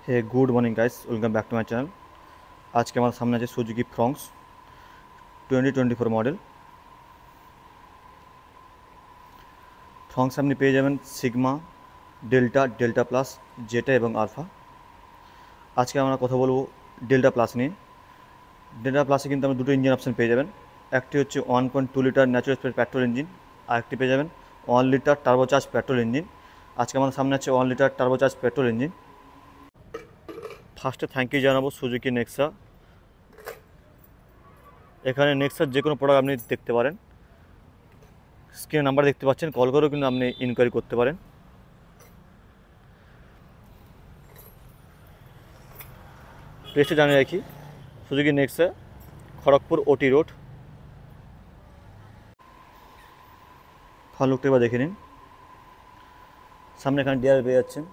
Hey good morning guys, welcome back to my channel. আজকে আমার সামনে আছে সুজুকি ফ্রংস 2024 মডেল। ফ্রংস আপনি পেয়ে যাবেন সিগমা, ডেল্টা, ডেল্টা প্লাস, জেটা এবং আলফা। আজকে আমরা কথা বলবো ডেল্টা প্লাস নিয়ে। ডেল্টা প্লাসে কিন্তু আপনি দুটো ইঞ্জিন অপশন পেয়ে যাবেন। একটি হচ্ছে 1.2 litre natural speed petrol engine, আর একটি পেয়ে যাবেন 1 লিটার টার্বোচার্জ পেট্রোল ইঞ্জিন। আজকে আমাদের সামনে আছে 1 লিটার টার্বোচার্জ পেট্রোল ইঞ্জিন। ফার্স্টে থ্যাংক ইউ জানাবো সুজুকি নেক্সা। এখানে নেক্সার যে কোনো প্রোডাক্ট আপনি দেখতে পারেন, স্ক্রিনে নাম্বার দেখতে পাচ্ছেন, কল করেও কিন্তু আপনি ইনকোয়ারি করতে পারেন। প্লেসটা জানিয়ে রাখি, সুজুকি নেক্সা, খড়গপুর ওটি রোড। ফ্রন্ট লুকটা এবার দেখে নিন। সামনে এখানে ডিআর পেয়ে যাচ্ছেন,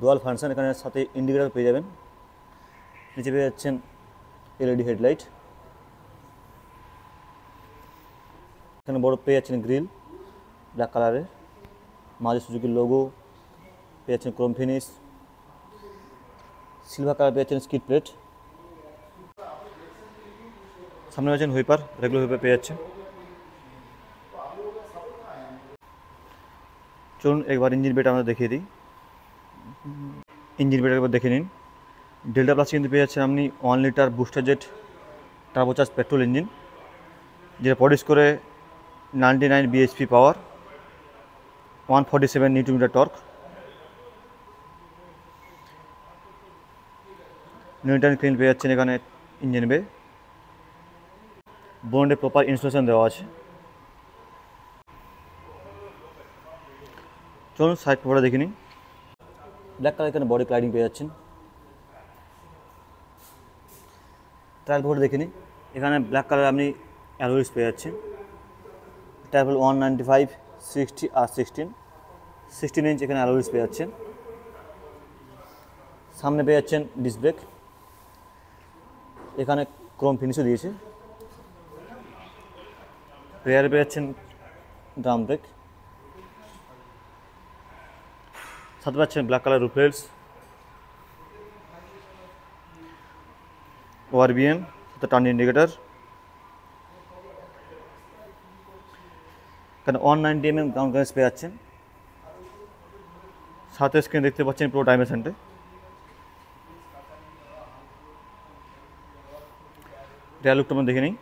ডুয়াল ফাংশন, এখানে সাথে ইন্ডিকেটার পেয়ে যাবেন। নিচে পেয়ে যাচ্ছেন এলইডি হেডলাইট। এখানে বড় পেয়ে যাচ্ছেন গ্রিল ব্ল্যাক কালারের, মাঝে সুজুকির লোগো পেয়ে যাচ্ছেন, ক্রোম ফিনিশ, সিলভার কালার পেয়ে যাচ্ছেন স্কিড প্লেট। সামনে আছেন হুইপার, রেগুলার হুইপার পেয়ে যাচ্ছে। চলুন একবার ইঞ্জিন বেটা আমরা দেখিয়ে দিই। ইঞ্জিন বেটা একবার দেখে নিন। ডেল্টা প্লাস কিন্তু পেয়ে যাচ্ছেন আপনি 1 litre booster jet turbocharge petrol engine, যেটা প্রডিউস করে 99 BHP power, 147 newton metre torque. নিউটন ক্লিন পেয়ে যাচ্ছেন এখানে ইঞ্জিন বে। বন্ডে প্রপার ইনস্টলেশন দেওয়া আছে। চলুন সাইড পেপারটা দেখে নিন। ব্ল্যাক কালার এখানে বডি ক্লাইডিং পেয়ে যাচ্ছেন। টায়ার পেপারটা দেখে নিন। এখানে ব্ল্যাক কালার আপনি অ্যালয়েস পেয়ে যাচ্ছেন। টায়ার 195, 60 আর 16 ইঞ্চ এখানে অ্যালয়েস পেয়ে যাচ্ছেন। সামনে পেয়ে যাচ্ছেন ডিস্ক ব্রেক, এখানে ক্রোম ফিনিশও দিয়েছে। রেয়ারে পেয়ে যাচ্ছেন ড্রাম ব্রেক, সাথে পাচ্ছেন black colour roof rails, ORVM, সাথে টার্ন ইন্ডিকেটার। এখানে 190 mm গ্রাউন্ড ক্লিয়ারেন্স পেয়ে যাচ্ছেন। সাথে স্ক্রিন দেখতে পাচ্ছেন পুরো ডাইমেনশনটা। রেয়ার লুকটা আমরা দেখে নিই।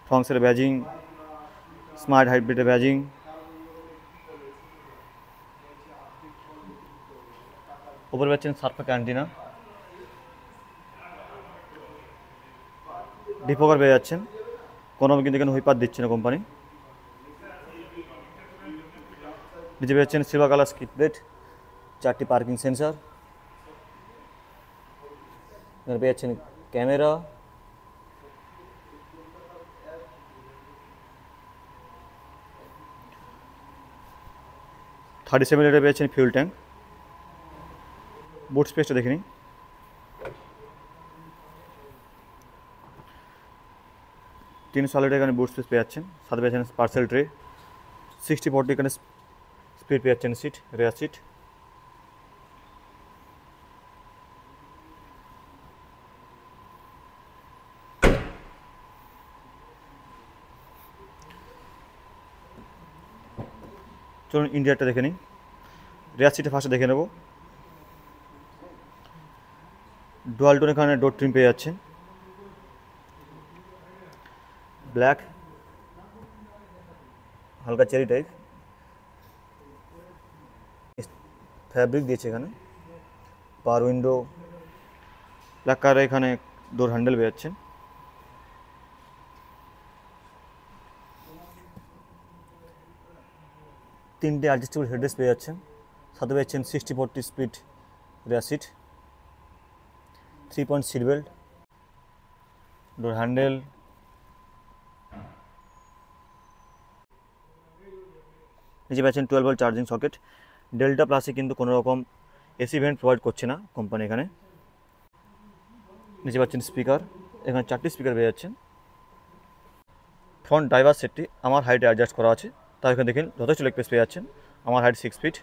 ফ্রংসের ব্যাজিং, স্মার্ট হাইব্রিডের ব্যাজিং। উপরে পাচ্ছেন সার্ফা ক্যান্টিনা, ডিফোকার পেয়ে যাচ্ছেন। কোনো কিন্তু এখানে হুইপার দিচ্ছে না কোম্পানি। নিচে পেয়ে যাচ্ছেন সিলভার কালার স্কিড প্লেট, 4টি পার্কিং সেন্সার। এখানে পেয়ে যাচ্ছেন ক্যামেরা, থার্টি 37 লিটার পেয়েছেন ফিউল ট্যাঙ্ক। বুট স্পেসটা দেখে নিই। তিন সলিড এখানে বুট স্পেস পেয়ে যাচ্ছেন। সাথে পেয়েছেন পার্সেল ট্রে, 60/40 এখানে স্পিড পেয়ে যাচ্ছেন সিট, রেয়ার সিট। চলুন ইন্ডিয়ারটা দেখে নিই। রেয়ার সিটে ফার্স্টে দেখে নেব। ডুয়াল টোন এখানে ডোর ট্রিম পেয়ে যাচ্ছেন, ব্ল্যাক, হালকা চেরি টাইপ ফ্যাব্রিক দিয়েছে এখানে। পাওয়ার উইন্ডো, ব্ল্যাক কালার এখানে ডোর হ্যান্ডেল পেয়ে যাচ্ছেন। তিনটে অ্যাডজাস্টেবল হেডরেস্ট পেয়ে যাচ্ছেন। সাথে পেয়েছেন 60/40 split rear seat, 3 point seat belt, door handle. নিচে পাচ্ছেন 12 ভোল্ট চার্জিং সকেট। ডেল্টা প্লাসে কিন্তু কোনো রকম এসি ভেন্ট প্রোভাইড করছে না কোম্পানি এখানে। নিচে পাচ্ছেন স্পিকার, এখানে 4টি স্পিকার পেয়ে যাচ্ছেন। ফ্রন্ট ড্রাইভার সেটটি আমার হাইটে অ্যাডজাস্ট করা আছে। তার এখানে দেখেন যথেষ্ট লেগ স্পেস পেয়ে যাচ্ছেন। আমার হাইট 6 ফিট।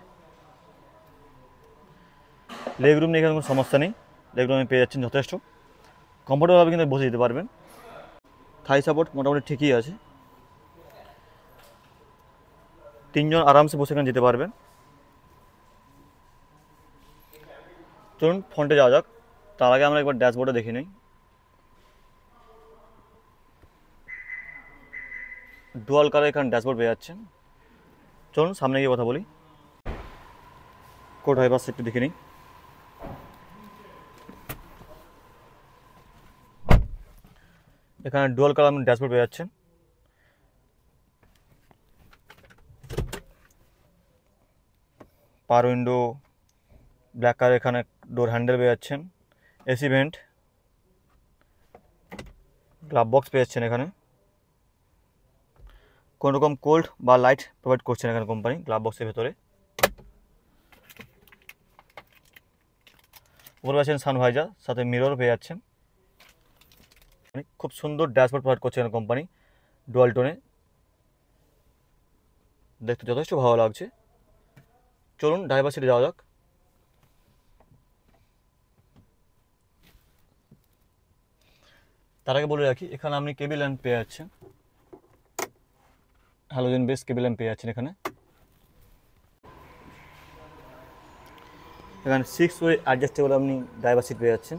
লেগ রুম নিয়ে এখানে কোনো সমস্যা নেই, লেগ রুমে পেয়ে যাচ্ছেন যথেষ্ট কমফোর্টেবলভাবে কিন্তু বসে যেতে পারবেন। থাই সাপোর্ট মোটামুটি ঠিকই আছে, 3 জন আরামসে বসে এখানে যেতে পারবেন। চলুন ফ্রন্টে যাওয়া যাক, তার আগে আমরা একবার ড্যাশবোর্ডে দেখে নিই। ডুয়াল কালার এখানে ড্যাশবোর্ড পেয়ে যাচ্ছেন। চলুন সামনে গিয়ে কথা বলি। কোড হাইপাস একটু দেখে নিই। এখানে ডুয়াল কালার ড্যাশবোর্ড পেয়ে যাচ্ছেন। পাওয়ার উইন্ডো, ব্ল্যাক কালার এখানে ডোর হ্যান্ডেল পেয়ে যাচ্ছেন। এসি ভেন্ট, গ্লাভ বক্স পেয়ে যাচ্ছেন। এখানে কোনো রকম কোল্ড বা লাইট প্রোভাইড করছে না এখানে কোম্পানি গ্লাভ বক্সের ভেতরে। উপরে পাচ্ছেন সানভাইজার, সাথে মিরর পেয়ে যাচ্ছেন। খুব সুন্দর ড্যাশবোর্ড প্রোভাইড করছে এখানে কোম্পানি ডুয়াল টোনে, দেখতে যথেষ্ট ভালো লাগছে। চলুন ড্রাইভার সিটে যাওয়া যাক। তার আগে বলে রাখি এখানে আপনি কেবল ল্যাম্প পেয়ে যাচ্ছেন, হ্যালোজেন বেস কেবল ল্যাম্প পেয়ে যাচ্ছেন। এখানে 6 ওয়ে অ্যাডজাস্টেবল আপনি ড্রাইভার সিট পেয়ে যাচ্ছেন।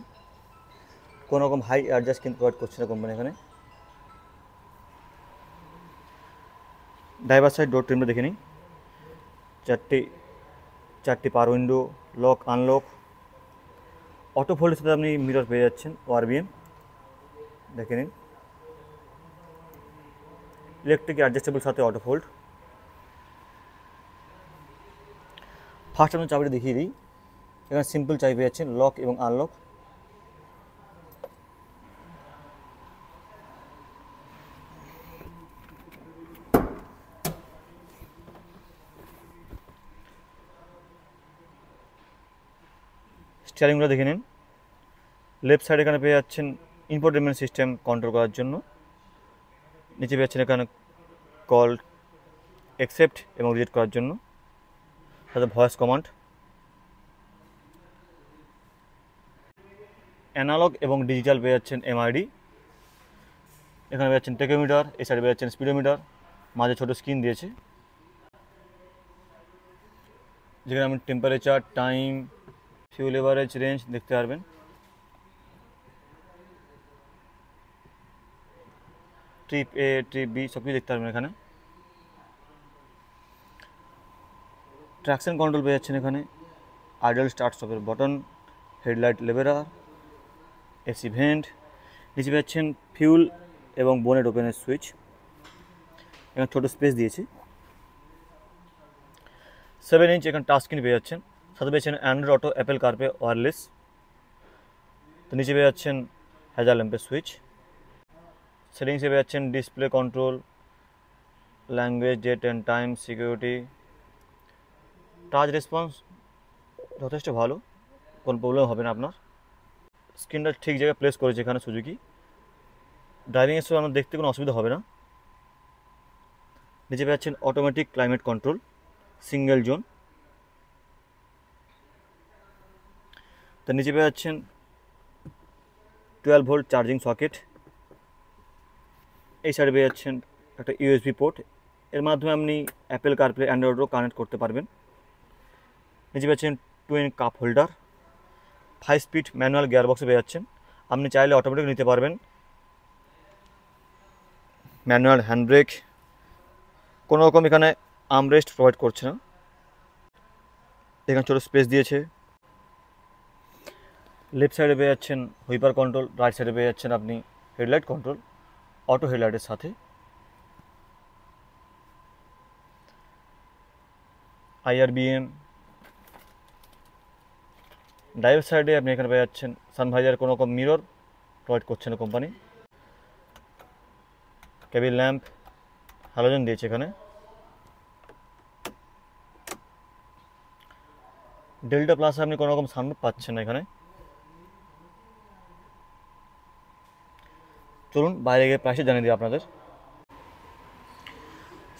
কোনো রকম হাই অ্যাডজাস্ট কিন্তু প্রোভাইড করছে না কোম্পানি এখানে। ড্রাইভার সাইড ডোর ট্রিমটা দেখে নিই। চারটি power window, lock unlock, auto ফোল্ডের সাথে আপনি মিরর পেয়ে যাচ্ছেন, ওআরবিএম দেখে নিন। ইলেকট্রিক অ্যাডজাস্টেবল সাথে অটো ফোল্ড। ফার্স্ট আপনি চাবিটা দেখিয়ে দিই। এখানে সিম্পল চাবি পেয়ে যাচ্ছেন, লক এবং আনলক। স্টিয়ারিংগুলো দেখে নিন। লেফট সাইড এখানে পেয়ে যাচ্ছেন ইনফোটেনমেন্ট সিস্টেম কন্ট্রোল করার জন্য। নিচে পেয়ে যাচ্ছেন এখানে কল অ্যাকসেপ্ট এবং রিজেক্ট করার জন্য, সাথে ভয়েস কমান্ড। অ্যানালগ এবং ডিজিটাল পেয়ে যাচ্ছেন এমআইডি। এখানে পেয়ে যাচ্ছেন টেকোমিটার, এই সাইডে পেয়ে যাচ্ছেন স্পিডোমিটার, মাঝে ছোটো স্ক্রিন দিয়েছে যেখানে আপনি temperature, time, fuel average, range দেখতে পারবেন। ট্রিপ এ, ট্রিপ বি সব কিছু দেখতে পারবেন এখানে। ট্র্যাকশন কন্ট্রোল পেয়ে যাচ্ছেন এখানে, আইডল স্টার্ট স্টপের button, headlight leveller, A C vent. নিচে পেয়ে যাচ্ছেন ফিউল এবং বোনেট ওপেনের সুইচ। এখানে ছোটো স্পেস দিয়েছে। 7 ইঞ্চ এখানে টাচ স্ক্রিন পেয়ে যাচ্ছেন, সাথে পেয়েছেন Android auto, Apple CarPlay, wireless. তো নিচে পেয়ে যাচ্ছেন হ্যাজার ল্যাম্পের সুইচ। সেটিংসে পেয়ে যাচ্ছেন display control, language, date and time, security. Touch response যথেষ্ট ভালো, কোনো প্রবলেম হবে না আপনার। স্ক্রিনটা ঠিক জায়গায় প্লেস করেছে এখানে সুজুকি। ড্রাইভিংয়ের সময় আপনার দেখতে কোনো অসুবিধা হবে না। নিচে পেয়ে যাচ্ছেন automatic climate control, single zone. তো নিচে পেয়ে যাচ্ছেন 12 ভোল্ট চার্জিং সকেট। এই সাইডে পেয়ে যাচ্ছেন একটা ইউএসবি পোর্ট, এর মাধ্যমে আপনি Apple CarPlay, Android auto connect করতে পারবেন। নিচে পাচ্ছেন twin cup holder. 5 speed manual গিয়ারবক্সে পেয়ে যাচ্ছেন, আপনি চাইলে অটোমেটিক নিতে পারবেন। ম্যানুয়াল হ্যান্ড ব্রেক, কোনো রকম এখানে আর্মরেস্ট প্রোভাইড করছে না। এখানে ছোটো স্পেস দিয়েছে। লেফট সাইডে পেয়ে যাচ্ছেন হুইপার কন্ট্রোল, রাইট সাইডে পেয়ে যাচ্ছেন আপনি হেডলাইট কন্ট্রোল, অটো হেডলাইটের সাথে। আইআরবিএম। ড্রাইভার সাইডে আপনি এখানে পেয়ে যাচ্ছেন সানভাইজার, কোনো রকম মিরর প্রোভাইড করছে না কোম্পানি। কেবিল ল্যাম্প, হ্যালোজেন দিয়েছে এখানে। ডেল্টা প্লাসে আপনি কোনো রকম সানরুফ পাচ্ছেন না এখানে। চলুন বাইরে গিয়ে প্রাইসে জানিয়ে দিই আপনাদের।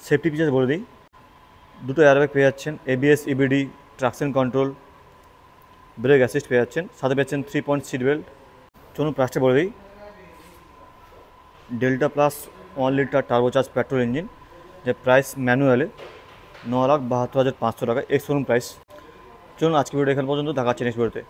সেফটি ফিচার্স বলে দিই, দুটো এয়ারব্যাগ পেয়ে যাচ্ছেন, ABS EBD traction control, brake assist পেয়ে যাচ্ছেন, সাথে পেয়েছেন 3 পয়েন্ট সিট বেল্ট। চলুন প্রাইসটা বলে দিই। Delta plus 1 litre turbocharge petrol engine, যে প্রাইস ম্যানুয়ালে 9,72,500 টাকা, এক্স শোরুম প্রাইস। চলুন আজকে ভিডিও এখান পর্যন্ত, দেখা হচ্ছে নেক্সট ভিডিওতে।